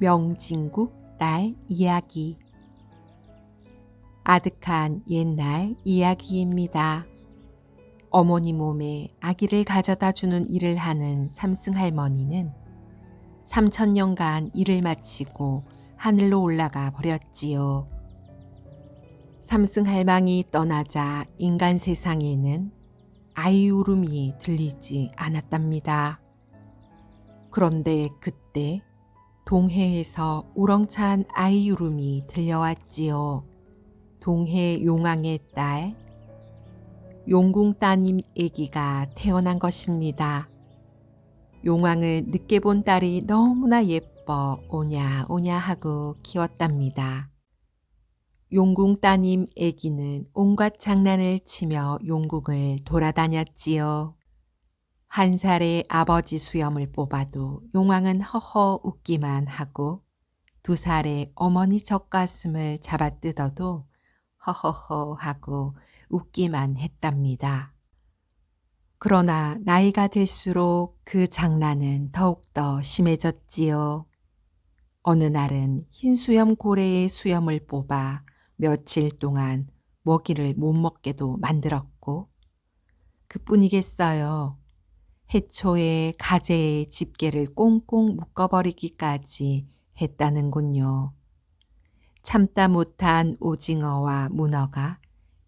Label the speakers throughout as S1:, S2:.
S1: 명진국 딸 이야기. 아득한 옛날 이야기입니다. 어머니 몸에 아기를 가져다 주는 일을 하는 삼승 할머니는 3000년간 일을 마치고 하늘로 올라가 버렸지요. 삼승 할망이 떠나자 인간 세상에는 아이 울음이 들리지 않았답니다. 그런데 그때 동해에서 우렁찬 아이 울음이 들려왔지요. 동해 용왕의 딸 용궁 따님 아기가 태어난 것입니다. 용왕은 늦게 본 딸이 너무나 예뻐 오냐 오냐 하고 키웠답니다. 용궁 따님 아기는 온갖 장난을 치며 용궁을 돌아다녔지요. 한 살에 아버지 수염을 뽑아도 용왕은 허허 웃기만 하고 2살에 어머니 젖가슴을 잡아뜯어도 허허허 하고 웃기만 했답니다. 그러나 나이가 들수록 그 장난은 더욱더 심해졌지요. 어느 날은 흰 수염 고래의 수염을 뽑아 며칠 동안 먹이를 못 먹게도 만들었고 그뿐이겠어요. 해초에 가재의 집게를 꽁꽁 묶어버리기까지 했다는군요. 참다 못한 오징어와 문어가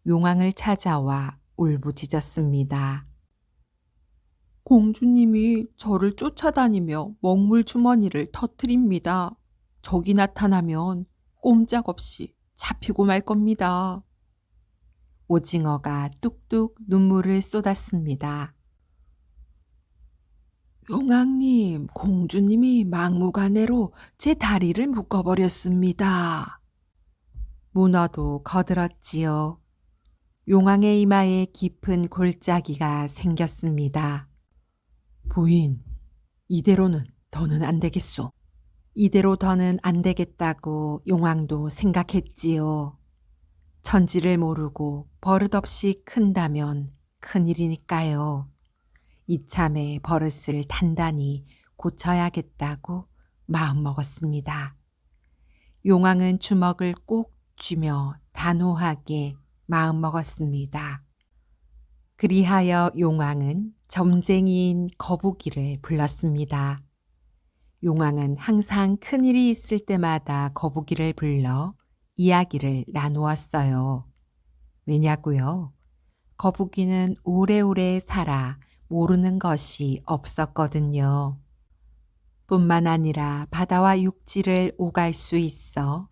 S1: 용왕을 찾아와 울부짖었습니다. 공주님이 저를 쫓아다니며 먹물 주머니를 터뜨립니다. 적이 나타나면 꼼짝없이 잡히고 말 겁니다. 오징어가 뚝뚝 눈물을 쏟았습니다. 용왕님, 공주님이 막무가내로 제 다리를 묶어버렸습니다. 문어도 거들었지요. 용왕의 이마에 깊은 골짜기가 생겼습니다. 부인, 이대로는 더는 안 되겠소. 이대로 더는 안 되겠다고 용왕도 생각했지요. 천지를 모르고 버릇없이 큰다면 큰일이니까요. 이참에 버릇을 단단히 고쳐야겠다고 마음먹었습니다. 용왕은 주먹을 꼭 쥐며 단호하게 마음먹었습니다. 그리하여 용왕은 점쟁이인 거북이를 불렀습니다. 용왕은 항상 큰일이 있을 때마다 거북이를 불러 이야기를 나누었어요. 왜냐고요? 거북이는 오래오래 살아 모르는 것이 없었거든요. 뿐만 아니라 바다와 육지를 오갈 수 있어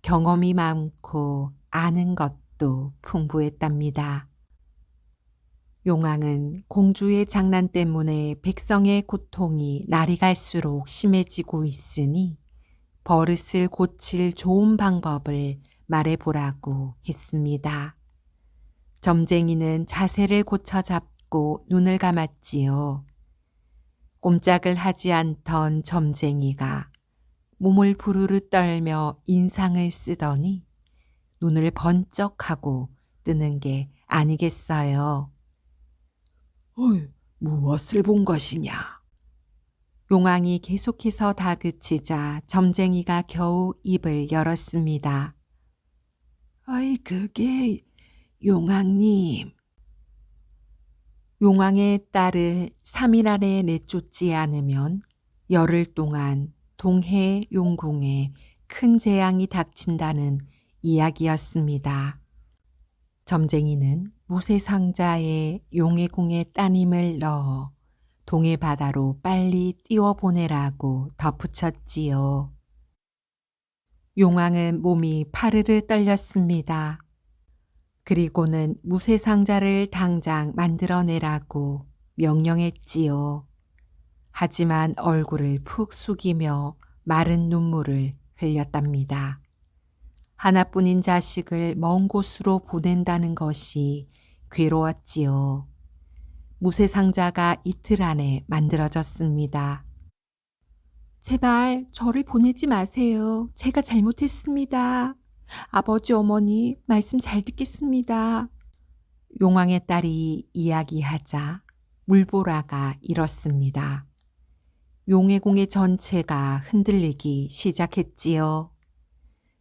S1: 경험이 많고 아는 것도 풍부했답니다. 용왕은 공주의 장난 때문에 백성의 고통이 날이 갈수록 심해지고 있으니 버릇을 고칠 좋은 방법을 말해보라고 했습니다. 점쟁이는 자세를 고쳐 잡고 눈을 감았지요. 꼼짝을 하지 않던 점쟁이가 몸을 부르르 떨며 인상을 쓰더니 눈을 번쩍하고 뜨는 게 아니겠어요. 어이, 무엇을 본 것이냐? 용왕이 계속해서 다그치자 점쟁이가 겨우 입을 열었습니다. 아이, 그게 용왕님. 용왕의 딸을 3일 안에 내쫓지 않으면 열흘 동안 동해 용궁에 큰 재앙이 닥친다는 이야기였습니다. 점쟁이는 무쇠상자에 용의 궁에 따님을 넣어 동해 바다로 빨리 띄워보내라고 덧붙였지요. 용왕은 몸이 파르르 떨렸습니다. 그리고는 무쇠상자를 당장 만들어내라고 명령했지요. 하지만 얼굴을 푹 숙이며 마른 눈물을 흘렸답니다. 하나뿐인 자식을 먼 곳으로 보낸다는 것이 괴로웠지요. 무쇠상자가 이틀 안에 만들어졌습니다. 제발 저를 보내지 마세요. 제가 잘못했습니다. 아버지 어머니 말씀 잘 듣겠습니다. 용왕의 딸이 이야기하자 물보라가 일었습니다. 용의 공의 전체가 흔들리기 시작했지요.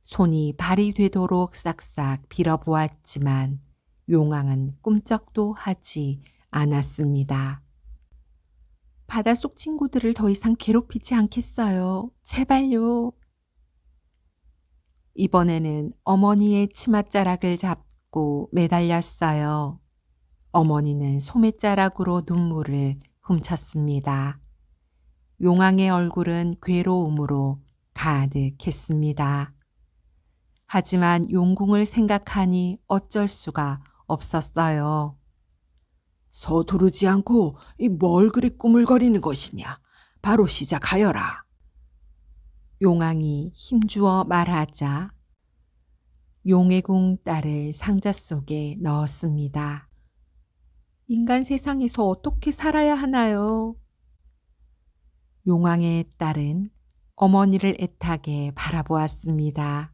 S1: 손이 발이 되도록 싹싹 빌어보았지만 용왕은 꿈쩍도 하지 않았습니다. 바닷속 친구들을 더 이상 괴롭히지 않겠어요. 제발요. 이번에는 어머니의 치맛자락을 잡고 매달렸어요. 어머니는 소매자락으로 눈물을 훔쳤습니다. 용왕의 얼굴은 괴로움으로 가득했습니다. 하지만 용궁을 생각하니 어쩔 수가 없었어요. 서두르지 않고 뭘 그리 꾸물거리는 것이냐. 바로 시작하여라. 용왕이 힘주어 말하자 용의궁 딸을 상자 속에 넣었습니다. 인간 세상에서 어떻게 살아야 하나요? 용왕의 딸은 어머니를 애타게 바라보았습니다.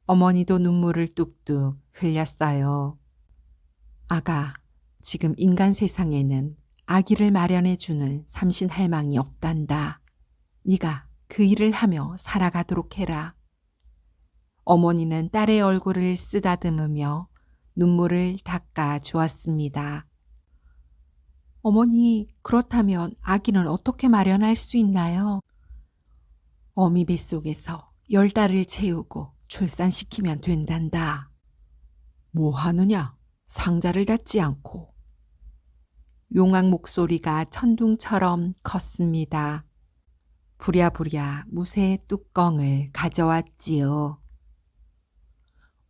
S1: 어머니도 눈물을 뚝뚝 흘렸어요. 아가, 지금 인간 세상에는 아기를 마련해주는 삼신할망이 없단다. 네가 그 일을 하며 살아가도록 해라. 어머니는 딸의 얼굴을 쓰다듬으며 눈물을 닦아 주었습니다. 어머니, 그렇다면 아기는 어떻게 마련할 수 있나요? 어미 뱃속에서 10달을 채우고 출산시키면 된단다. 뭐 하느냐? 상자를 닫지 않고. 용왕 목소리가 천둥처럼 컸습니다. 부랴부랴 무쇠 뚜껑을 가져왔지요.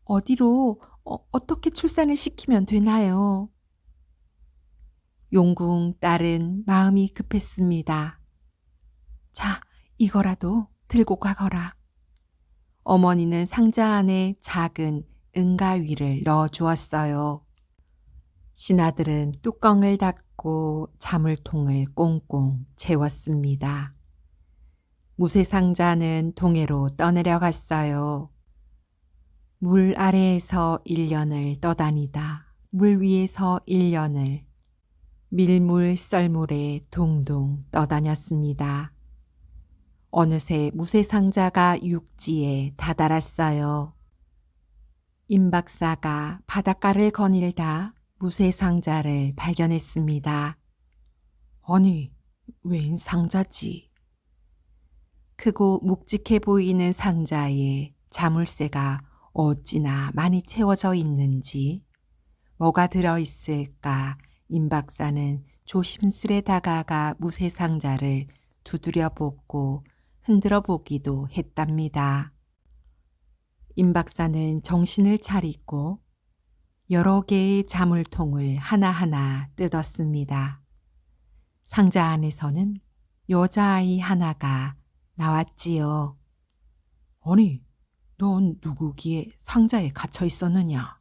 S1: 어디로 어떻게 출산을 시키면 되나요? 용궁 딸은 마음이 급했습니다. 자, 이거라도 들고 가거라. 어머니는 상자 안에 작은 은가위를 넣어 주었어요. 신하들은 뚜껑을 닫고 자물통을 꽁꽁 채웠습니다. 무쇠상자는 동해로 떠내려갔어요. 물 아래에서 1년을 떠다니다 물 위에서 1년을 밀물 썰물에 둥둥 떠다녔습니다. 어느새 무쇠상자가 육지에 다다랐어요. 임 박사가 바닷가를 거닐다 무쇠상자를 발견했습니다. 아니, 웬 상자지? 크고 묵직해 보이는 상자에 자물쇠가 어찌나 많이 채워져 있는지 뭐가 들어있을까 임 박사는 조심스레 다가가 무쇠상자를 두드려 보고 흔들어 보기도 했답니다. 임 박사는 정신을 차리고 여러 개의 자물통을 하나하나 뜯었습니다. 상자 안에서는 여자아이 하나가 나왔지요. 아니, 넌 누구기에 상자에 갇혀 있었느냐?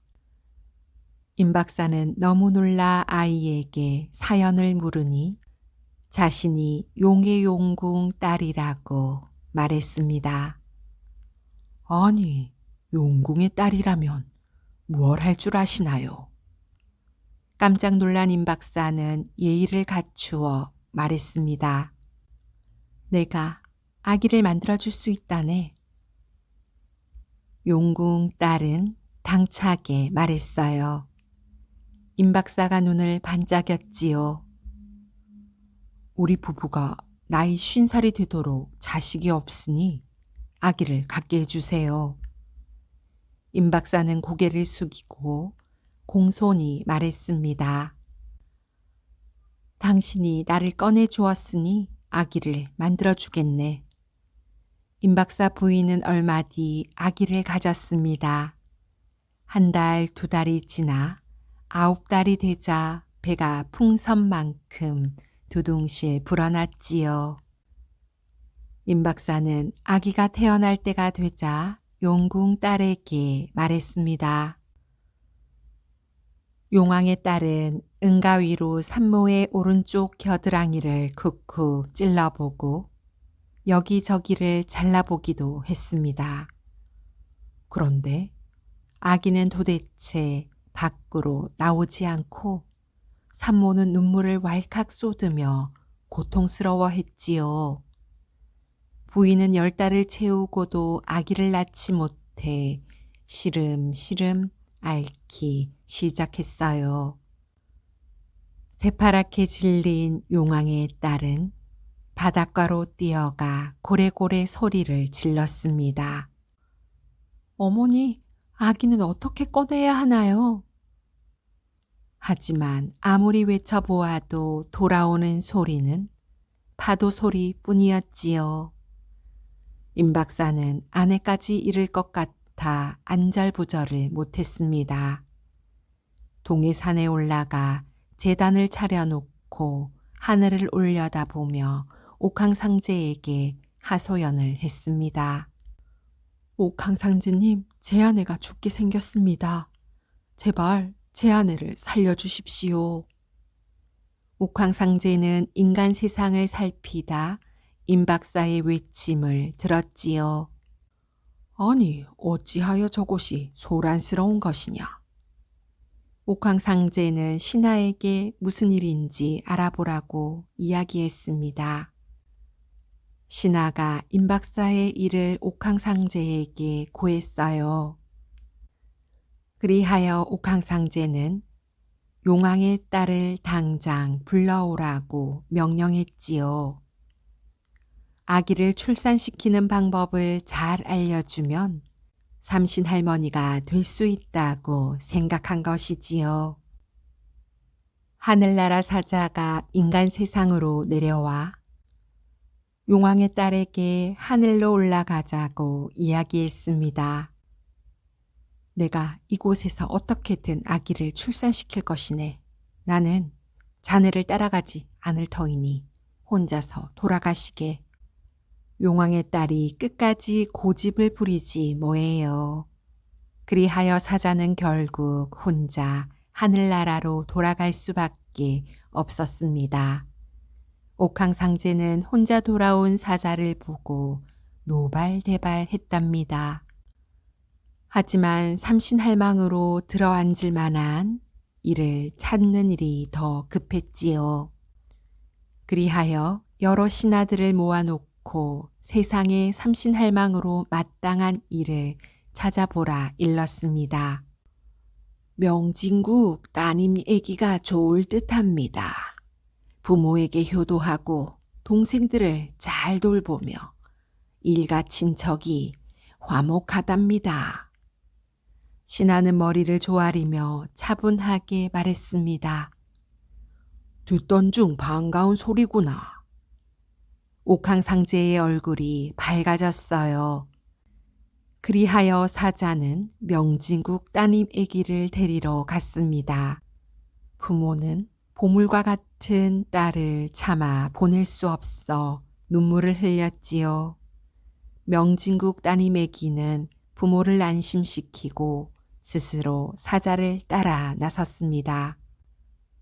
S1: 임 박사는 너무 놀라 아이에게 사연을 물으니 자신이 용의 용궁 딸이라고 말했습니다. 아니, 용궁의 딸이라면 무얼 할 줄 아시나요? 깜짝 놀란 임 박사는 예의를 갖추어 말했습니다. 내가 아기를 만들어줄 수 있다네. 용궁 딸은 당차게 말했어요. 임 박사가 눈을 반짝였지요. 우리 부부가 나이 50살이 되도록 자식이 없으니 아기를 갖게 해주세요. 임 박사는 고개를 숙이고 공손히 말했습니다. 당신이 나를 꺼내 주었으니 아기를 만들어 주겠네. 임 박사 부인은 얼마 뒤 아기를 가졌습니다. 1달, 2달이 지나 9달이 되자 배가 풍선만큼 두둥실 불어났지요. 임 박사는 아기가 태어날 때가 되자 용궁 딸에게 말했습니다. 용왕의 딸은 은가위로 산모의 오른쪽 겨드랑이를 쿡쿡 찔러보고 여기저기를 잘라보기도 했습니다. 그런데 아기는 도대체 밖으로 나오지 않고 산모는 눈물을 왈칵 쏟으며 고통스러워했지요. 부인은 10달을 채우고도 아기를 낳지 못해 시름시름 앓기 시작했어요. 새파랗게 질린 용왕의 딸은 바닷가로 뛰어가 고래고래 소리를 질렀습니다. 어머니, 아기는 어떻게 꺼내야 하나요? 하지만 아무리 외쳐보아도 돌아오는 소리는 파도 소리뿐이었지요. 임 박사는 아내까지 잃을 것 같아 안절부절을 못했습니다. 동해산에 올라가 제단을 차려놓고 하늘을 올려다보며 옥황상제에게 하소연을 했습니다. 옥황상제님, 제 아내가 죽게 생겼습니다. 제발 제 아내를 살려주십시오. 옥황상제는 인간 세상을 살피다 임 박사의 외침을 들었지요. 아니, 어찌하여 저곳이 소란스러운 것이냐. 옥황상제는 신하에게 무슨 일인지 알아보라고 이야기했습니다. 신하가 임 박사의 일을 옥황상제에게 고했어요. 그리하여 옥황상제는 용왕의 딸을 당장 불러오라고 명령했지요. 아기를 출산시키는 방법을 잘 알려주면 삼신할머니가 될 수 있다고 생각한 것이지요. 하늘나라 사자가 인간 세상으로 내려와 용왕의 딸에게 하늘로 올라가자고 이야기했습니다. 내가 이곳에서 어떻게든 아기를 출산시킬 것이네. 나는 자네를 따라가지 않을 터이니 혼자서 돌아가시게. 용왕의 딸이 끝까지 고집을 부리지 뭐예요. 그리하여 사자는 결국 혼자 하늘나라로 돌아갈 수밖에 없었습니다. 옥황상제는 혼자 돌아온 사자를 보고 노발대발했답니다. 하지만 삼신할망으로 들어앉을 만한 이를 찾는 일이 더 급했지요. 그리하여 여러 신하들을 모아놓고 세상의 삼신할망으로 마땅한 일을 찾아보라 일렀습니다. 명진국 따님 애기가 좋을 듯합니다. 부모에게 효도하고 동생들을 잘 돌보며 일가 친척이 화목하답니다. 신하는 머리를 조아리며 차분하게 말했습니다. 듣던 중 반가운 소리구나. 옥황상제의 얼굴이 밝아졌어요. 그리하여 사자는 명진국 따님 아기를 데리러 갔습니다. 부모는 보물과 같은 딸을 차마 보낼 수 없어 눈물을 흘렸지요. 명진국 따님 아기는 부모를 안심시키고 스스로 사자를 따라 나섰습니다.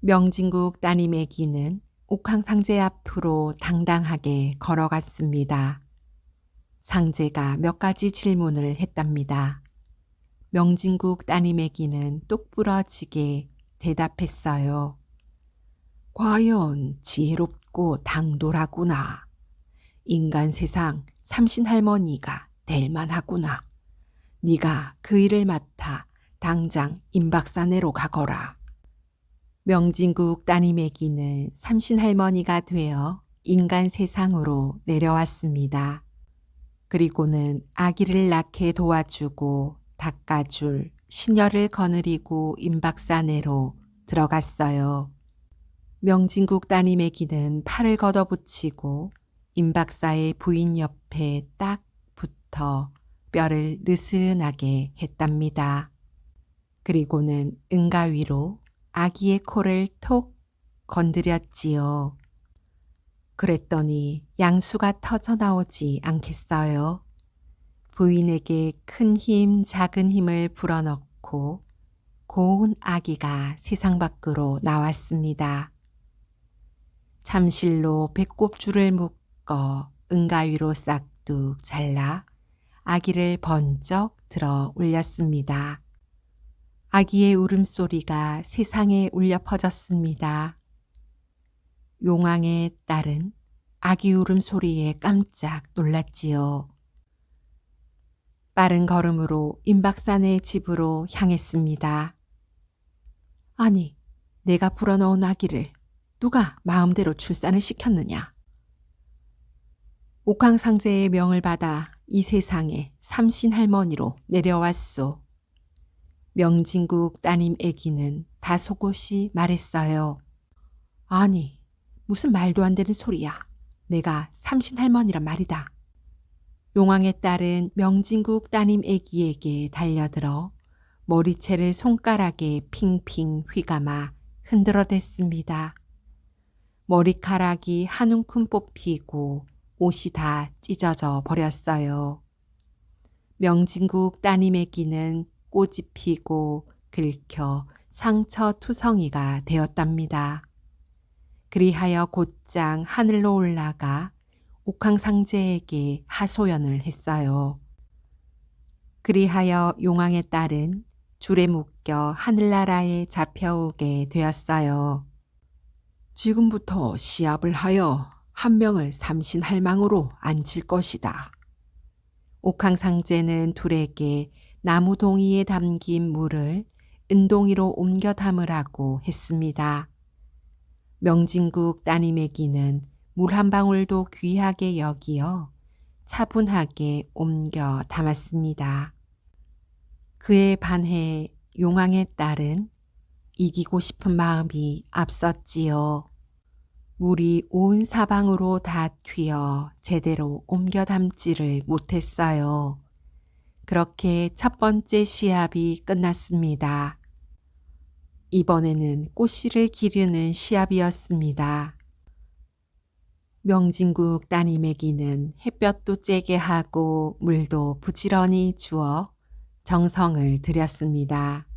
S1: 명진국 따님 아기는 옥황상제 앞으로 당당하게 걸어갔습니다. 상제가 몇 가지 질문을 했답니다. 명진국 따님 아기는 똑부러지게 대답했어요. 과연 지혜롭고 당돌하구나. 인간 세상 삼신할머니가 될 만하구나. 네가 그 일을 맡아 당장 임박사내로 가거라. 명진국 따님 아기는 삼신할머니가 되어 인간 세상으로 내려왔습니다. 그리고는 아기를 낳게 도와주고 닦아줄 시녀를 거느리고 임박사내로 들어갔어요. 명진국 따님 아기는 팔을 걷어붙이고 임박사의 부인 옆에 딱 붙어 뼈를 느슨하게 했답니다. 그리고는 은가위로 아기의 코를 톡 건드렸지요. 그랬더니 양수가 터져 나오지 않겠어요? 부인에게 큰 힘, 작은 힘을 불어넣고 고운 아기가 세상 밖으로 나왔습니다. 참실로 배꼽줄을 묶어 은가위로 싹둑 잘라 아기를 번쩍 들어 올렸습니다. 아기의 울음소리가 세상에 울려 퍼졌습니다. 용왕의 딸은 아기 울음소리에 깜짝 놀랐지요. 빠른 걸음으로 임박사네 집으로 향했습니다. 아니, 내가 불어넣은 아기를 누가 마음대로 출산을 시켰느냐? 옥황상제의 명을 받아 이 세상에 삼신할머니로 내려왔소. 명진국 따님 애기는 다소곳이 말했어요. 아니, 무슨 말도 안 되는 소리야. 내가 삼신할머니란 말이다. 용왕의 딸은 명진국 따님 애기에게 달려들어 머리채를 손가락에 핑핑 휘감아 흔들어댔습니다. 머리카락이 한 움큼 뽑히고 옷이 다 찢어져 버렸어요. 명진국 따님 애기는 꽃이 피고 긁혀 상처투성이가 되었답니다. 그리하여 곧장 하늘로 올라가 옥황상제에게 하소연을 했어요. 그리하여 용왕의 딸은 줄에 묶여 하늘나라에 잡혀오게 되었어요. 지금부터 시합을 하여 한 명을 삼신할망으로 앉힐 것이다. 옥황상제는 둘에게 나무 동이에 담긴 물을 은동이로 옮겨 담으라고 했습니다. 명진국 따님에게는 물 한 방울도 귀하게 여기어 차분하게 옮겨 담았습니다. 그에 반해 용왕의 딸은 이기고 싶은 마음이 앞섰지요. 물이 온 사방으로 다 튀어 제대로 옮겨 담지를 못했어요. 그렇게 첫 번째 시합이 끝났습니다. 이번에는 꽃씨를 기르는 시합이었습니다. 명진국 따님에게는 햇볕도 쬐게 하고 물도 부지런히 주어 정성을 들였습니다.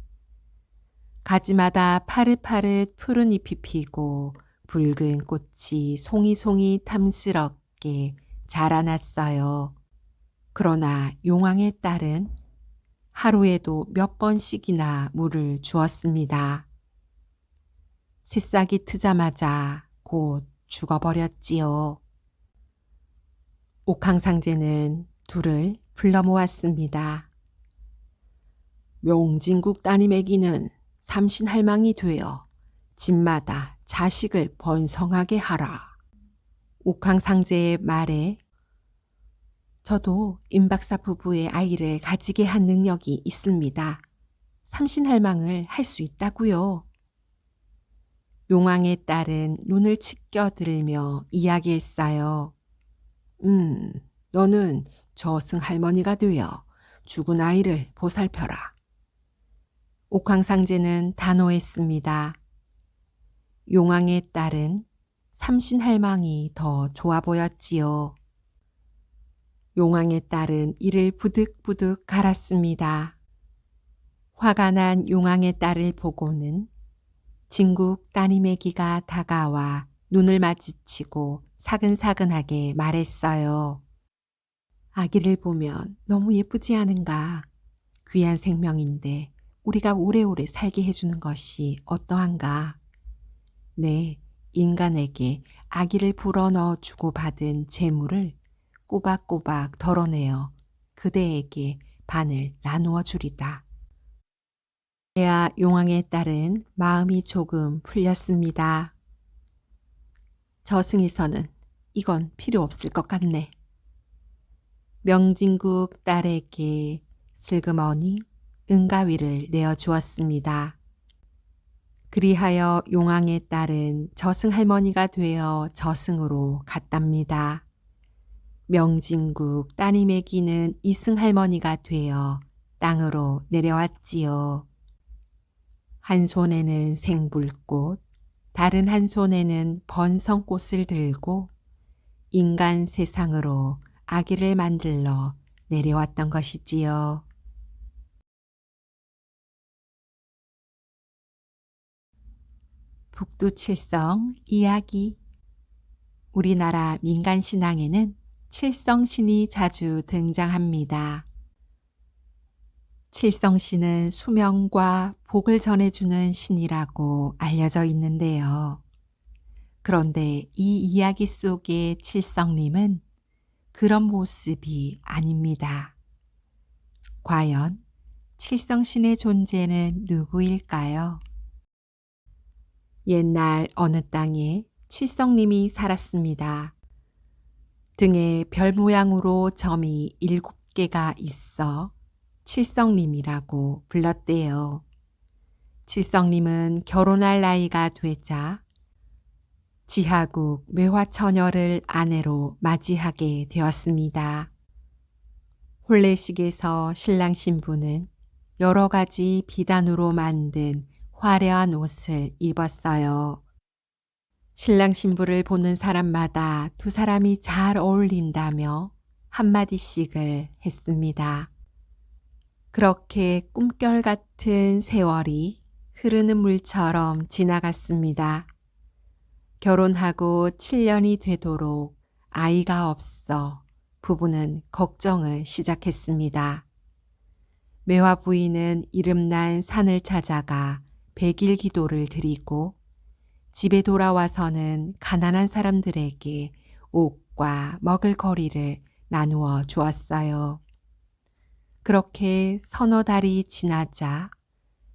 S1: 가지마다 파릇파릇 푸른 잎이 피고 붉은 꽃이 송이송이 탐스럽게 자라났어요. 그러나 용왕의 딸은 하루에도 몇 번씩이나 물을 주었습니다. 새싹이 트자마자 곧 죽어버렸지요. 옥황상제는 둘을 불러 모았습니다. 명진국 따님에게는 삼신할망이 되어 집마다 자식을 번성하게 하라. 옥황상제의 말에 저도 임박사 부부의 아이를 가지게 한 능력이 있습니다. 삼신할망을 할 수 있다고요. 용왕의 딸은 눈을 치켜들며 이야기했어요. 너는 저승할머니가 되어 죽은 아이를 보살펴라. 옥황상제는 단호했습니다. 용왕의 딸은 삼신할망이 더 좋아 보였지요. 용왕의 딸은 이를 부득부득 갈았습니다. 화가 난 용왕의 딸을 보고는 진국 따님애기가 다가와 눈을 마주치고 사근사근하게 말했어요. 아기를 보면 너무 예쁘지 않은가? 귀한 생명인데 우리가 오래오래 살게 해주는 것이 어떠한가? 네, 인간에게 아기를 불어넣어 주고 받은 재물을 꼬박꼬박 덜어내어 그대에게 반을 나누어 주리다. 그래야 용왕의 딸은 마음이 조금 풀렸습니다. 저승에서는 이건 필요 없을 것 같네. 명진국 딸에게 슬그머니 은가위를 내어주었습니다. 그리하여 용왕의 딸은 저승할머니가 되어 저승으로 갔답니다. 명진국 따님애기는 이승할머니가 되어 땅으로 내려왔지요. 한 손에는 생불꽃, 다른 한 손에는 번성꽃을 들고 인간 세상으로 아기를 만들러 내려왔던 것이지요. 북두칠성 이야기. 우리나라 민간신앙에는 칠성신이 자주 등장합니다. 칠성신은 수명과 복을 전해주는 신이라고 알려져 있는데요. 그런데 이 이야기 속의 칠성님은 그런 모습이 아닙니다. 과연 칠성신의 존재는 누구일까요? 옛날 어느 땅에 칠성님이 살았습니다. 등에 별 모양으로 점이 7개가 있어 칠성님이라고 불렀대요. 칠성님은 결혼할 나이가 되자 지하국 매화처녀를 아내로 맞이하게 되었습니다. 혼례식에서 신랑 신부는 여러 가지 비단으로 만든 화려한 옷을 입었어요. 신랑 신부를 보는 사람마다 두 사람이 잘 어울린다며 한마디씩을 했습니다. 그렇게 꿈결 같은 세월이 흐르는 물처럼 지나갔습니다. 결혼하고 7년이 되도록 아이가 없어 부부는 걱정을 시작했습니다. 매화 부인은 이름난 산을 찾아가 100일 기도를 드리고 집에 돌아와서는 가난한 사람들에게 옷과 먹을 거리를 나누어 주었어요. 그렇게 서너 달이 지나자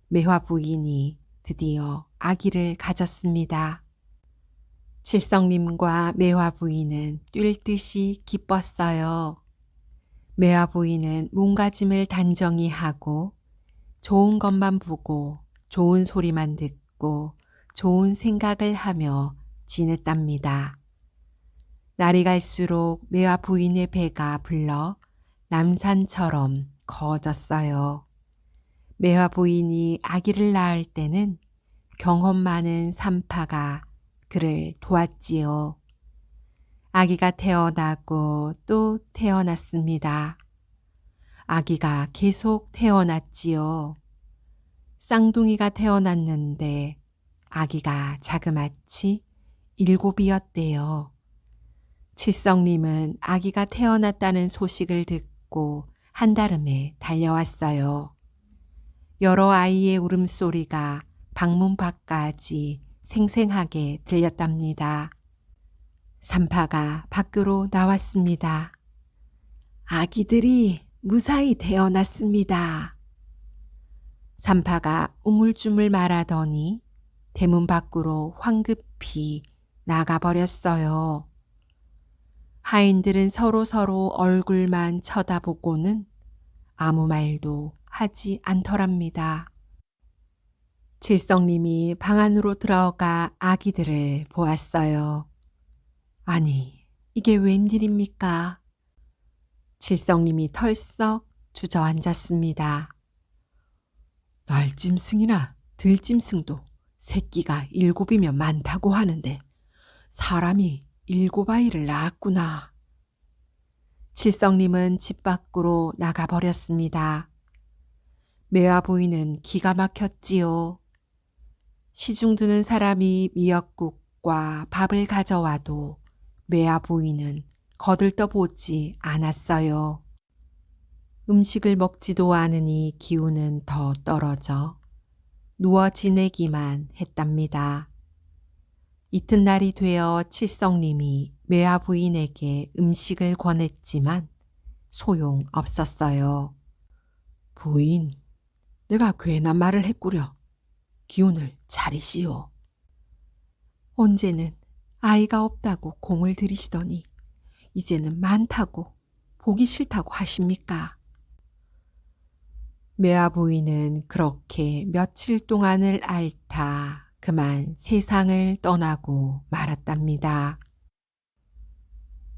S1: 매화 부인이 드디어 아기를 가졌습니다. 칠성님과 매화 부인은 뛸 듯이 기뻤어요. 매화 부인은 몸가짐을 단정히 하고 좋은 것만 보고 좋은 소리만 듣고 좋은 생각을 하며 지냈답니다. 날이 갈수록 매화 부인의 배가 불러 남산처럼 거졌어요. 매화 부인이 아기를 낳을 때는 경험 많은 산파가 그를 도왔지요. 아기가 태어나고 또 태어났습니다. 아기가 계속 태어났지요. 쌍둥이가 태어났는데 아기가 자그마치 7이었대요. 칠성님은 아기가 태어났다는 소식을 듣고 한달음에 달려왔어요. 여러 아이의 울음소리가 방문 밖까지 생생하게 들렸답니다. 산파가 밖으로 나왔습니다. 아기들이 무사히 태어났습니다. 산파가 우물쭈물 말하더니 대문 밖으로 황급히 나가버렸어요. 하인들은 서로 얼굴만 쳐다보고는 아무 말도 하지 않더랍니다. 칠성님이 방 안으로 들어가 아기들을 보았어요. 아니, 이게 웬일입니까? 칠성님이 털썩 주저앉았습니다. 날짐승이나 들짐승도 새끼가 7이면 많다고 하는데 사람이 7아이를 낳았구나. 칠성님은 집 밖으로 나가버렸습니다. 매화 부인은 기가 막혔지요. 시중 드는 사람이 미역국과 밥을 가져와도 매화 부인은 거들떠보지 않았어요. 음식을 먹지도 않으니 기운은 더 떨어져 누워 지내기만 했답니다. 이튿날이 되어 칠성님이 매화 부인에게 음식을 권했지만 소용없었어요. 부인, 내가 괜한 말을 했구려. 기운을 차리시오. 언제는 아이가 없다고 공을 들이시더니 이제는 많다고 보기 싫다고 하십니까? 매화 부인은 그렇게 며칠 동안을 앓다 그만 세상을 떠나고 말았답니다.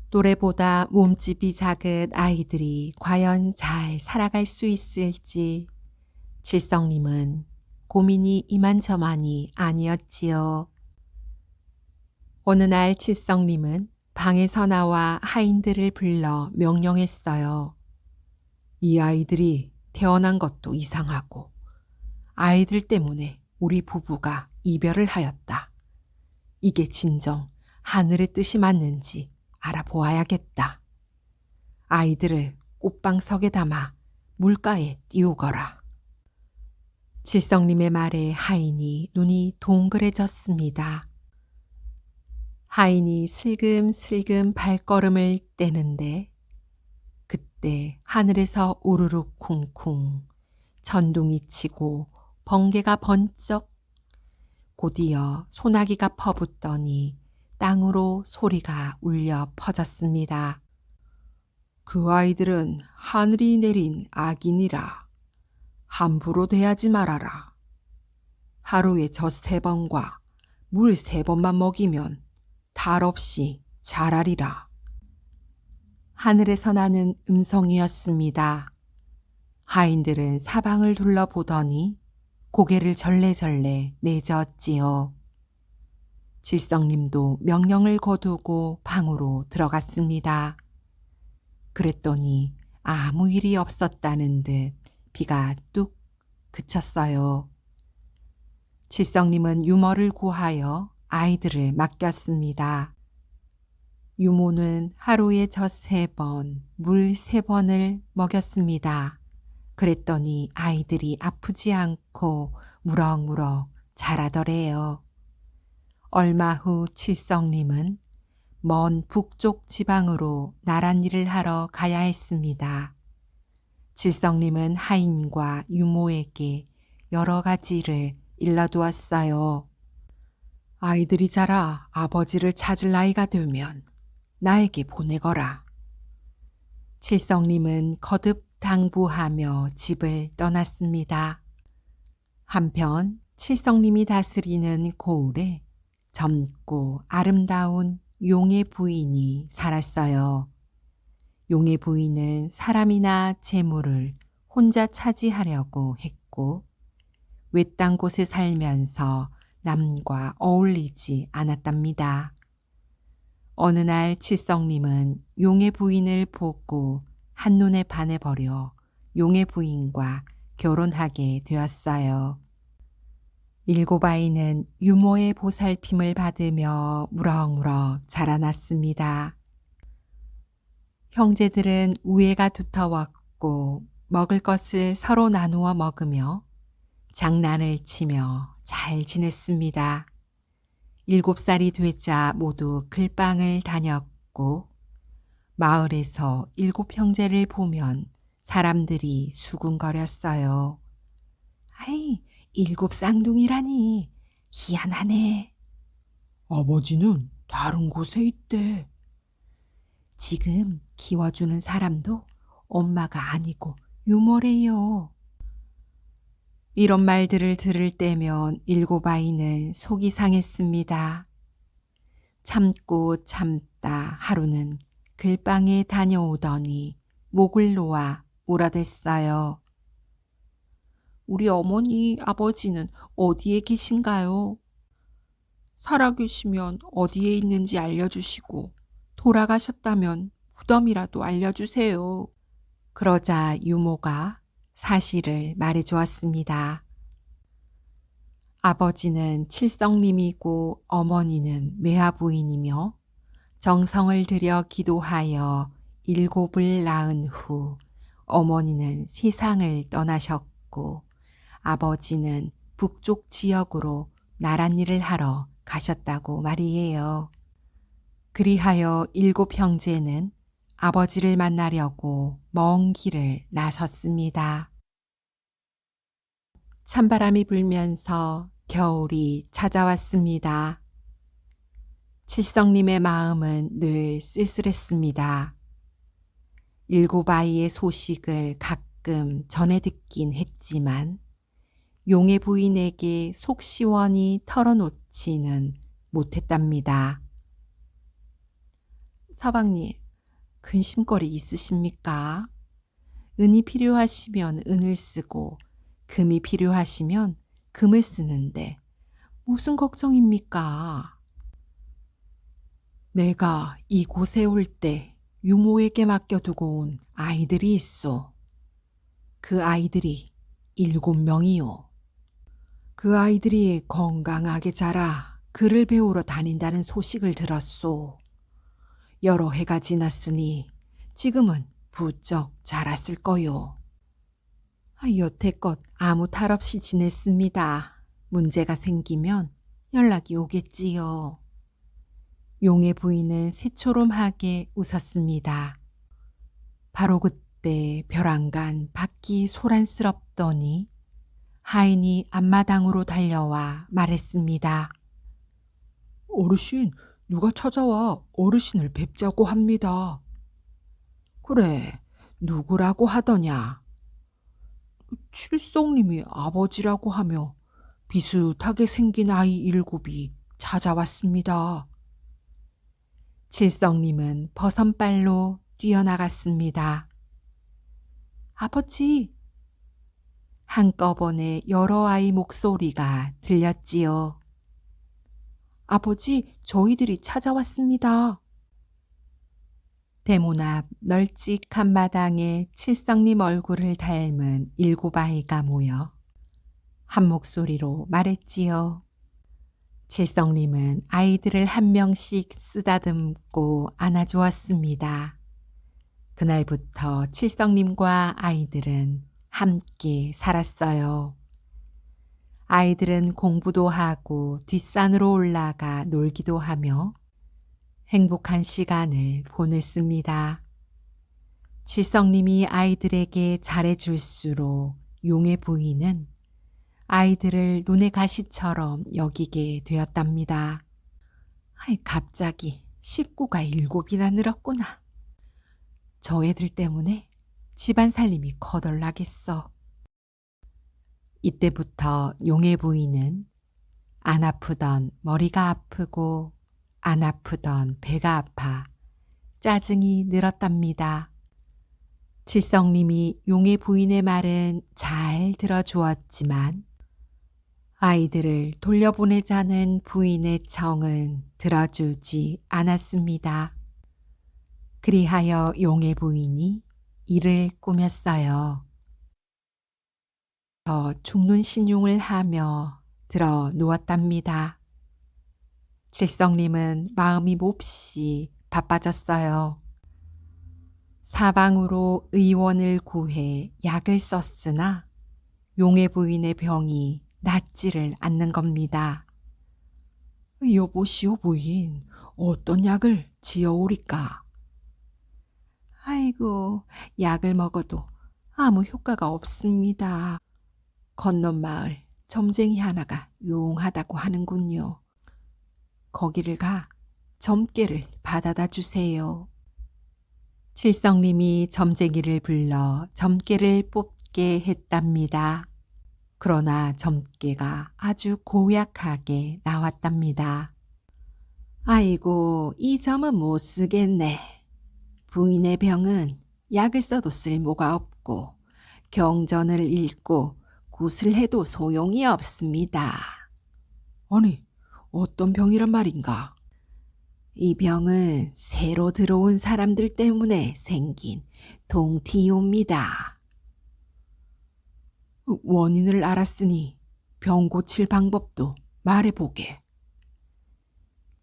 S1: 또래보다 몸집이 작은 아이들이 과연 잘 살아갈 수 있을지 칠성님은 고민이 이만저만이 아니었지요. 어느 날 칠성님은 방에서 나와 하인들을 불러 명령했어요. 이 아이들이 태어난 것도 이상하고 아이들 때문에 우리 부부가 이별을 하였다. 이게 진정 하늘의 뜻이 맞는지 알아보아야겠다. 아이들을 꽃방석에 담아 물가에 띄우거라. 칠성님의 말에 하인이 눈이 동그래졌습니다. 하인이 슬금슬금 발걸음을 떼는데 그때 하늘에서 우르르 쿵쿵 천둥이 치고 번개가 번쩍 곧이어 소나기가 퍼붓더니 땅으로 소리가 울려 퍼졌습니다. 그 아이들은 하늘이 내린 악인이라 함부로 대하지 말아라. 하루에 젖 3번과 물 3번만 먹이면 탈 없이 자라리라. 하늘에서 나는 음성이었습니다. 하인들은 사방을 둘러보더니 고개를 절레절레 내저었지요. 질성님도 명령을 거두고 방으로 들어갔습니다. 그랬더니 아무 일이 없었다는 듯 비가 뚝 그쳤어요. 질성님은 유모를 구하여 아이들을 맡겼습니다. 유모는 하루에 젖 3번, 물 3번을 먹였습니다. 그랬더니 아이들이 아프지 않고 무럭무럭 자라더래요. 얼마 후 칠성님은 먼 북쪽 지방으로 나랏일을 하러 가야 했습니다. 칠성님은 하인과 유모에게 여러 가지를 일러두었어요. 아이들이 자라 아버지를 찾을 나이가 되면 나에게 보내거라. 칠성님은 거듭 당부하며 집을 떠났습니다. 한편 칠성님이 다스리는 고을에 젊고 아름다운 용의 부인이 살았어요. 용의 부인은 사람이나 재물을 혼자 차지하려고 했고 외딴 곳에 살면서 남과 어울리지 않았답니다. 어느 날 칠성님은 용의 부인을 보고 한눈에 반해버려 용의 부인과 결혼하게 되었어요. 7 아이는 유모의 보살핌을 받으며 무럭무럭 자라났습니다. 형제들은 우애가 두터웠고 먹을 것을 서로 나누어 먹으며 장난을 치며 잘 지냈습니다. 7살이 되자 모두 글방을 다녔고 마을에서 7 형제를 보면 사람들이 수군거렸어요. 아이, 7 쌍둥이라니 희한하네. 아버지는 다른 곳에 있대. 지금 키워주는 사람도 엄마가 아니고 유모래요. 이런 말들을 들을 때면 7 아이는 속이 상했습니다. 참고 참다 하루는 글방에 다녀오더니 목을 놓아 울어댔어요. 우리 어머니, 아버지는 어디에 계신가요? 살아계시면 어디에 있는지 알려주시고 돌아가셨다면 무덤이라도 알려주세요. 그러자 유모가 사실을 말해주었습니다. 아버지는 칠성님이고 어머니는 매화부인이며 정성을 들여 기도하여 7을 낳은 후 어머니는 세상을 떠나셨고 아버지는 북쪽 지역으로 나랏일을 하러 가셨다고 말이에요. 그리하여 7 형제는 아버지를 만나려고 먼 길을 나섰습니다. 찬바람이 불면서 겨울이 찾아왔습니다. 칠성님의 마음은 늘 쓸쓸했습니다. 7 아이의 소식을 가끔 전해 듣긴 했지만 용의 부인에게 속 시원히 털어놓지는 못했답니다. 서방님, 근심거리 있으십니까? 은이 필요하시면 은을 쓰고 금이 필요하시면 금을 쓰는데 무슨 걱정입니까? 내가 이곳에 올 때 유모에게 맡겨두고 온 아이들이 있어. 그 아이들이 7명이요. 그 아이들이 건강하게 자라 글을 배우러 다닌다는 소식을 들었소. 여러 해가 지났으니 지금은 부쩍 자랐을 거요. 여태껏 아무 탈 없이 지냈습니다. 문제가 생기면 연락이 오겠지요. 용의 부인은 새초롬하게 웃었습니다. 바로 그때 벼랑간 밖이 소란스럽더니 하인이 앞마당으로 달려와 말했습니다. 어르신, 누가 찾아와 어르신을 뵙자고 합니다. 그래, 누구라고 하더냐? 칠성님이 아버지라고 하며 비슷하게 생긴 아이 7이 찾아왔습니다. 칠성님은 버선발로 뛰어나갔습니다. 아버지! 한꺼번에 여러 아이 목소리가 들렸지요. 아버지, 저희들이 찾아왔습니다. 대문 앞 널찍한 마당에 칠성님 얼굴을 닮은 7아이가 모여 한 목소리로 말했지요. 칠성님은 아이들을 한 명씩 쓰다듬고 안아주었습니다. 그날부터 칠성님과 아이들은 함께 살았어요. 아이들은 공부도 하고 뒷산으로 올라가 놀기도 하며 행복한 시간을 보냈습니다. 칠성님이 아이들에게 잘해줄수록 용의 부인은 아이들을 눈의 가시처럼 여기게 되었답니다. 갑자기 식구가 7이나 늘었구나. 저 애들 때문에 집안 살림이 거덜나겠어. 이때부터 용의 부인은 안 아프던 머리가 아프고 안 아프던 배가 아파 짜증이 늘었답니다. 칠성님이 용의 부인의 말은 잘 들어주었지만 아이들을 돌려보내자는 부인의 청은 들어주지 않았습니다. 그리하여 용의 부인이 일을 꾸몄어요. 죽는 신용을 하며 들어 누웠답니다. 칠성님은 마음이 몹시 바빠졌어요. 사방으로 의원을 구해 약을 썼으나 용의 부인의 병이 낫지를 않는 겁니다. 여보시오 부인, 어떤 약을 지어오리까? 아이고, 약을 먹어도 아무 효과가 없습니다. 건넌 마을 점쟁이 하나가 용하다고 하는군요. 거기를 가 점괘를 받아다 주세요. 칠성님이 점쟁이를 불러 점괘를 뽑게 했답니다. 그러나 점괘가 아주 고약하게 나왔답니다. 아이고, 이 점은 못 쓰겠네. 부인의 병은 약을 써도 쓸모가 없고 경전을 읽고 굿을 해도 소용이 없습니다. 아니, 어떤 병이란 말인가? 이 병은 새로 들어온 사람들 때문에 생긴 동티옵니다. 원인을 알았으니 병 고칠 방법도 말해보게.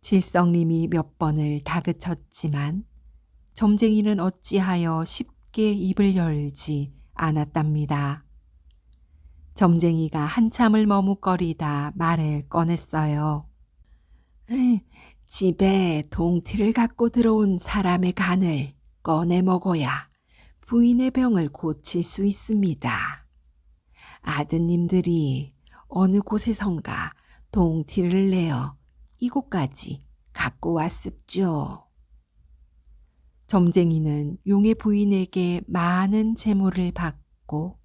S1: 칠성님이 몇 번을 다그쳤지만 점쟁이는 어찌하여 쉽게 입을 열지 않았답니다. 점쟁이가 한참을 머뭇거리다 말을 꺼냈어요. 집에 동티를 갖고 들어온 사람의 간을 꺼내 먹어야 부인의 병을 고칠 수 있습니다. 아드님들이 어느 곳에선가 동티를 내어 이곳까지 갖고 왔습죠. 점쟁이는 용의 부인에게 많은 재물을 받고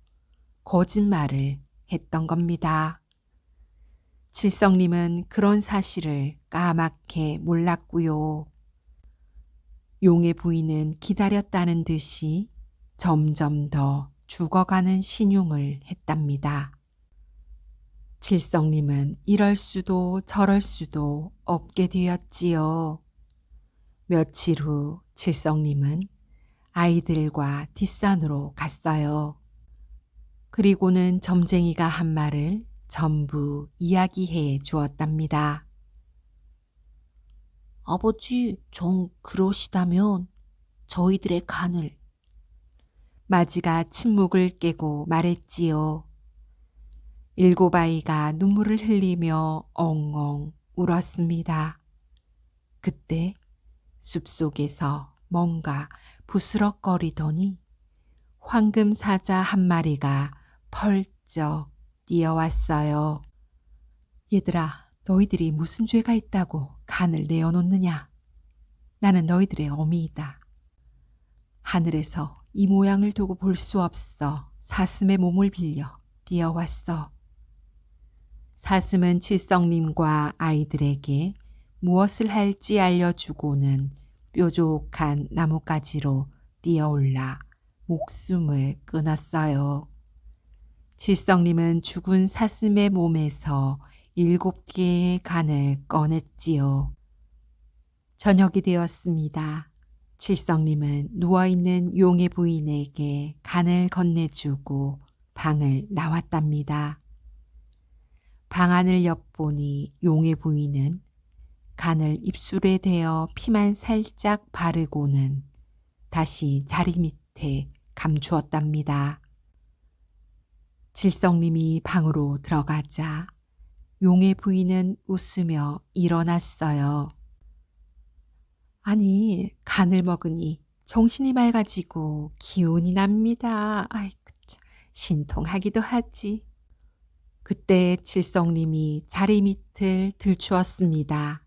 S1: 거짓말을 했던 겁니다. 칠성님은 그런 사실을 까맣게 몰랐고요. 용의 부인은 기다렸다는 듯이 점점 더 죽어가는 신용을 했답니다. 칠성님은 이럴 수도 저럴 수도 없게 되었지요. 며칠 후 칠성님은 아이들과 뒷산으로 갔어요. 그리고는 점쟁이가 한 말을 전부 이야기해 주었답니다. 아버지, 정 그러시다면 저희들의 간을. 마지가 침묵을 깨고 말했지요. 7아이가 눈물을 흘리며 엉엉 울었습니다. 그때 숲속에서 뭔가 부스럭거리더니 황금 사자 한 마리가 펄쩍 뛰어왔어요. 얘들아, 너희들이 무슨 죄가 있다고 간을 내어놓느냐? 나는 너희들의 어미이다. 하늘에서 이 모양을 두고 볼 수 없어 사슴의 몸을 빌려 뛰어왔어. 사슴은 칠성님과 아이들에게 무엇을 할지 알려주고는 뾰족한 나뭇가지로 뛰어올라 목숨을 끊었어요. 칠성님은 죽은 사슴의 몸에서 7개의 간을 꺼냈지요. 저녁이 되었습니다. 칠성님은 누워있는 용의 부인에게 간을 건네주고 방을 나왔답니다. 방 안을 엿보니 용의 부인은 간을 입술에 대어 피만 살짝 바르고는 다시 자리 밑에 감추었답니다. 칠성님이 방으로 들어가자 용의 부인은 웃으며 일어났어요. 아니, 간을 먹으니 정신이 맑아지고 기운이 납니다. 아이고, 참, 신통하기도 하지. 그때 칠성님이 자리 밑을 들추었습니다.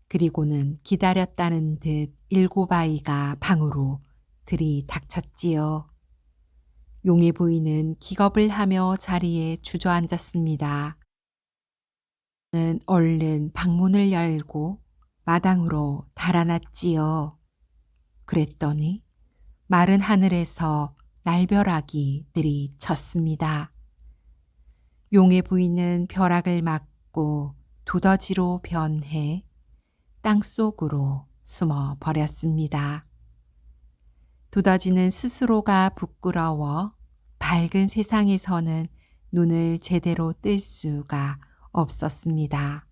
S1: 그리고는 기다렸다는 듯 7아이가 방으로 들이닥쳤지요. 용의 부인은 기겁을 하며 자리에 주저앉았습니다. 는 얼른 방문을 열고 마당으로 달아났지요. 그랬더니 마른 하늘에서 날벼락이 내리쳤습니다. 용의 부인은 벼락을 맞고 두더지로 변해 땅속으로 숨어 버렸습니다. 두더지는 스스로가 부끄러워 밝은 세상에서는 눈을 제대로 뜰 수가 없었습니다.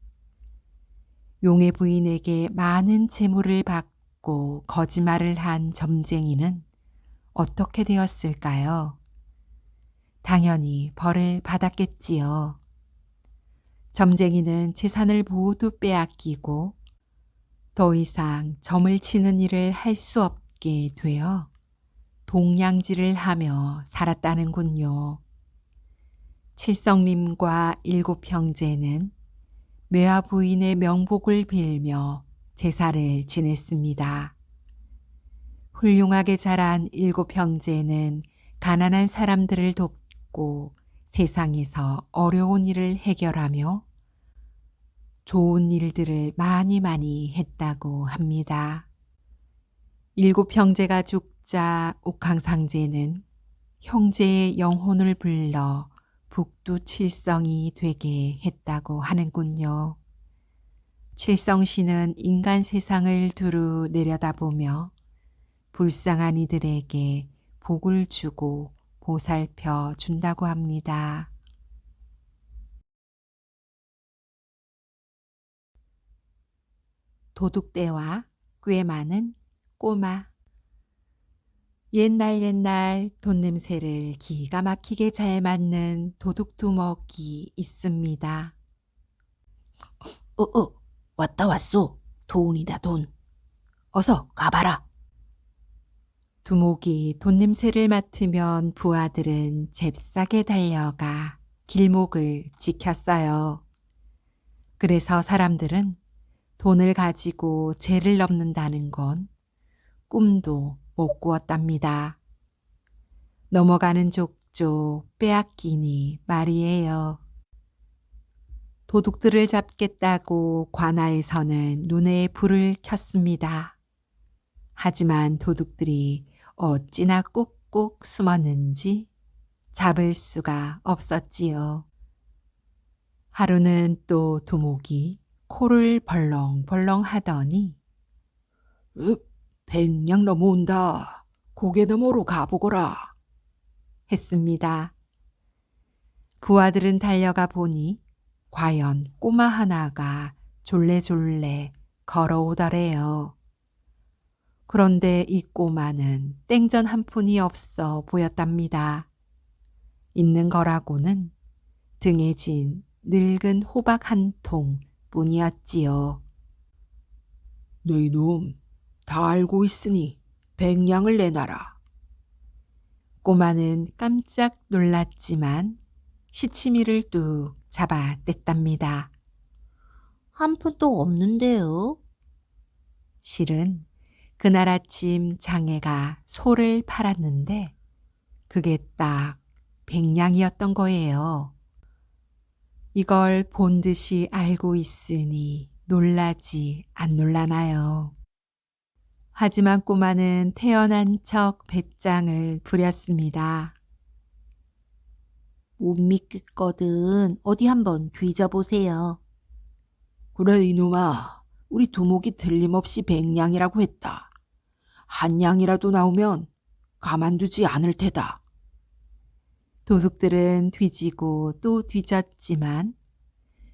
S1: 용의 부인에게 많은 재물을 받고 거짓말을 한 점쟁이는 어떻게 되었을까요? 당연히 벌을 받았겠지요. 점쟁이는 재산을 모두 빼앗기고 더 이상 점을 치는 일을 할 수 없게 되어 동냥질을 하며 살았다는군요. 칠성님과 7형제는 매화 부인의 명복을 빌며 제사를 지냈습니다. 훌륭하게 자란 7형제는 가난한 사람들을 돕고 세상에서 어려운 일을 해결하며 좋은 일들을 많이 했다고 합니다. 7형제가 죽자 옥황상제는 형제의 영혼을 불러 북두칠성이 되게 했다고 하는군요. 칠성시는 인간 세상을 두루 내려다보며 불쌍한 이들에게 복을 주고 보살펴 준다고 합니다. 도둑대와 꽤 많은 꼬마. 옛날 돈 냄새를 기가 막히게 잘 맡는 도둑 두목이 있습니다. 왔소. 돈이다, 돈. 어서 가봐라. 두목이 돈 냄새를 맡으면 부하들은 잽싸게 달려가 길목을 지켰어요. 그래서 사람들은 돈을 가지고 죄를 넘는다는 건 꿈도 못 꾸었답니다. 넘어가는 족족 빼앗기니 말이에요. 도둑들을 잡겠다고 관아에서는 눈에 불을 켰습니다. 하지만 도둑들이 어찌나 꾹꾹 숨었는지 잡을 수가 없었지요. 하루는 또 두목이 코를 벌렁벌렁 하더니 백냥 넘어온다. 고개 너머로 가보거라. 했습니다. 부하들은 달려가 보니 과연 꼬마 하나가 졸래졸래 걸어오더래요. 그런데 이 꼬마는 땡전 한 푼이 없어 보였답니다. 있는 거라고는 등에 진 늙은 호박 한 통 뿐이었지요.
S2: 너희 놈, 다 알고 있으니 백냥을 내놔라.
S1: 꼬마는 깜짝 놀랐지만 시치미를 뚝 잡아 뗐답니다.
S3: 한 푼도 없는데요.
S1: 실은 그날 아침 장애가 소를 팔았는데 그게 딱 100냥이었던 거예요. 이걸 본 듯이 알고 있으니 놀라지 안 놀라나요? 하지만 꼬마는 태어난 척 배짱을 부렸습니다.
S3: 못 믿겠거든. 어디 한번 뒤져보세요.
S2: 그래 이놈아, 우리 두목이 틀림없이 백냥이라고 했다. 한 냥이라도 나오면 가만두지 않을 테다.
S1: 도둑들은 뒤지고 또 뒤졌지만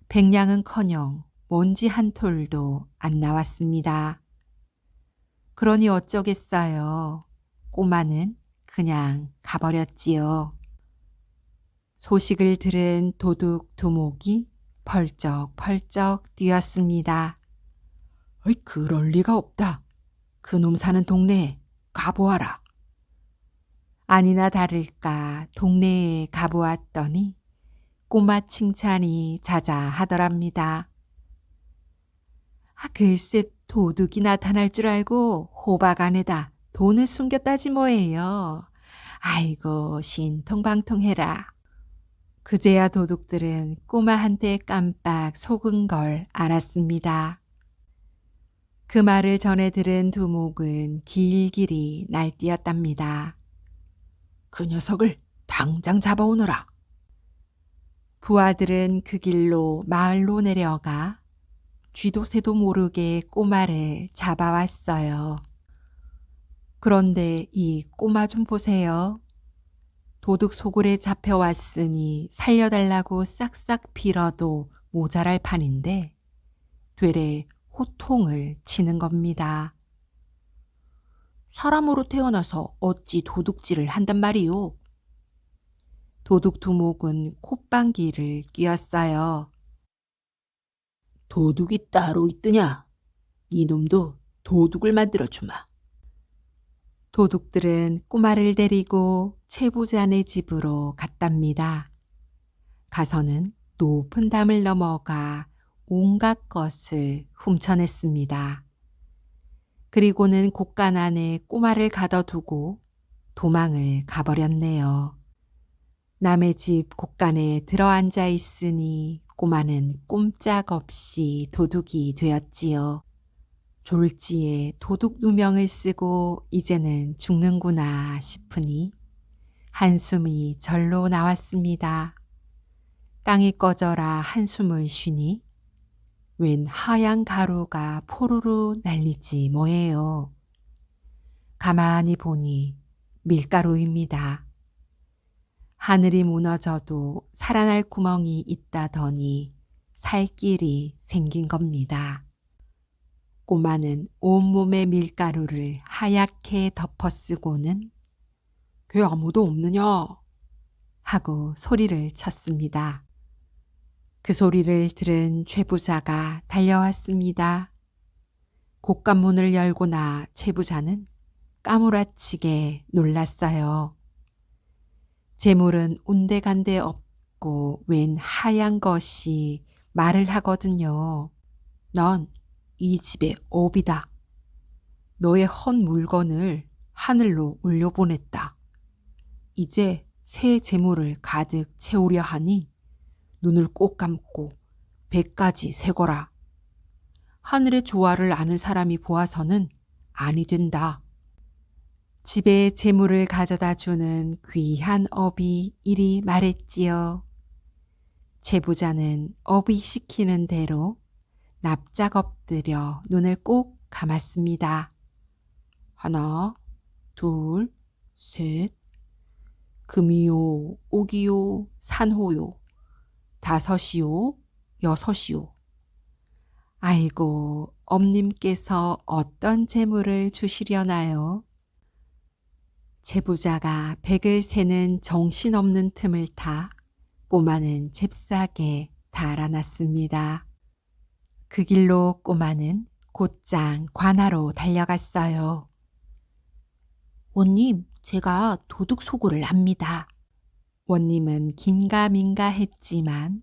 S1: 백냥은커녕 먼지 한 톨도 안 나왔습니다. 그러니 어쩌겠어요. 꼬마는 그냥 가버렸지요. 소식을 들은 도둑 두목이 펄쩍펄쩍 뛰었습니다.
S2: 어이, 그럴 리가 없다. 그놈 사는 동네에 가보아라.
S1: 아니나 다를까 동네에 가보았더니 꼬마 칭찬이 자자하더랍니다. 글쎄 도둑이 나타날 줄 알고 호박 안에다 돈을 숨겼다지 뭐예요. 아이고 신통방통해라. 그제야 도둑들은 꼬마한테 깜빡 속은 걸 알았습니다. 그 말을 전해 들은 두목은 길길이 날뛰었답니다.
S2: 그 녀석을 당장 잡아오너라.
S1: 부하들은 그 길로 마을로 내려가 쥐도 새도 모르게 꼬마를 잡아왔어요. 그런데 이 꼬마 좀 보세요. 도둑 소굴에 잡혀왔으니 살려달라고 싹싹 빌어도 모자랄 판인데 되레 호통을 치는 겁니다.
S2: 사람으로 태어나서 어찌 도둑질을 한단 말이오.
S1: 도둑 두목은 콧방귀를 뀌었어요.
S2: 도둑이 따로 있더냐? 이놈도 도둑을 만들어주마.
S1: 도둑들은 꼬마를 데리고 최 부자네 집으로 갔답니다. 가서는 높은 담을 넘어가 온갖 것을 훔쳐냈습니다. 그리고는 곳간 안에 꼬마를 가둬두고 도망을 가버렸네요. 남의 집 곳간에 들어앉아 있으니 꼬마는 꼼짝없이 도둑이 되었지요. 졸지에 도둑 누명을 쓰고 이제는 죽는구나 싶으니 한숨이 절로 나왔습니다. 땅이 꺼져라 한숨을 쉬니 웬 하얀 가루가 포루루 날리지 뭐예요. 가만히 보니 밀가루입니다. 하늘이 무너져도 살아날 구멍이 있다더니 살 길이 생긴 겁니다. 꼬마는 온몸에 밀가루를 하얗게 덮어쓰고는
S2: 걔 아무도 없느냐?
S1: 하고 소리를 쳤습니다. 그 소리를 들은 최부자가 달려왔습니다. 곳간문을 열고나 최부자는 까무라치게 놀랐어요. 재물은 온데간데 없고 웬 하얀 것이 말을 하거든요.
S2: 난 이 집의 업이다. 너의 헌 물건을 하늘로 올려보냈다. 이제 새 재물을 가득 채우려 하니 눈을 꼭 감고 배까지 세거라. 하늘의 조화를 아는 사람이 보아서는 아니 된다.
S1: 집에 재물을 가져다 주는 귀한 업이 이리 말했지요. 제부자는 업이 시키는 대로 납작 엎드려 눈을 꼭 감았습니다.
S2: 하나, 둘, 셋. 금이요, 옥이요, 산호요. 다섯이요, 여섯이요.
S1: 아이고, 엄님께서 어떤 재물을 주시려나요? 제부자가 백을 세는 정신없는 틈을 타 꼬마는 잽싸게 달아났습니다. 그 길로 꼬마는 곧장 관하로 달려갔어요.
S3: 원님, 제가 도둑 소굴을 압니다.
S1: 원님은 긴가민가 했지만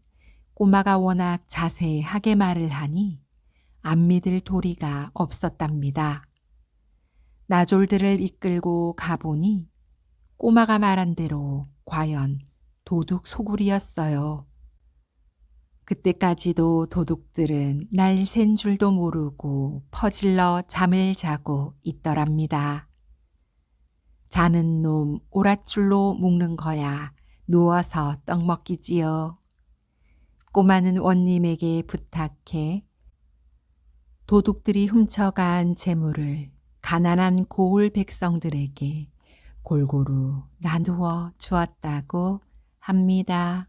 S1: 꼬마가 워낙 자세하게 말을 하니 안 믿을 도리가 없었답니다. 나졸들을 이끌고 가보니 꼬마가 말한 대로 과연 도둑 소굴이었어요. 그때까지도 도둑들은 날 샌 줄도 모르고 퍼질러 잠을 자고 있더랍니다. 자는 놈 오랏줄로 묶는 거야 누워서 떡 먹기지요. 꼬마는 원님에게 부탁해 도둑들이 훔쳐간 재물을 가난한 고을 백성들에게 골고루 나누어 주었다고 합니다.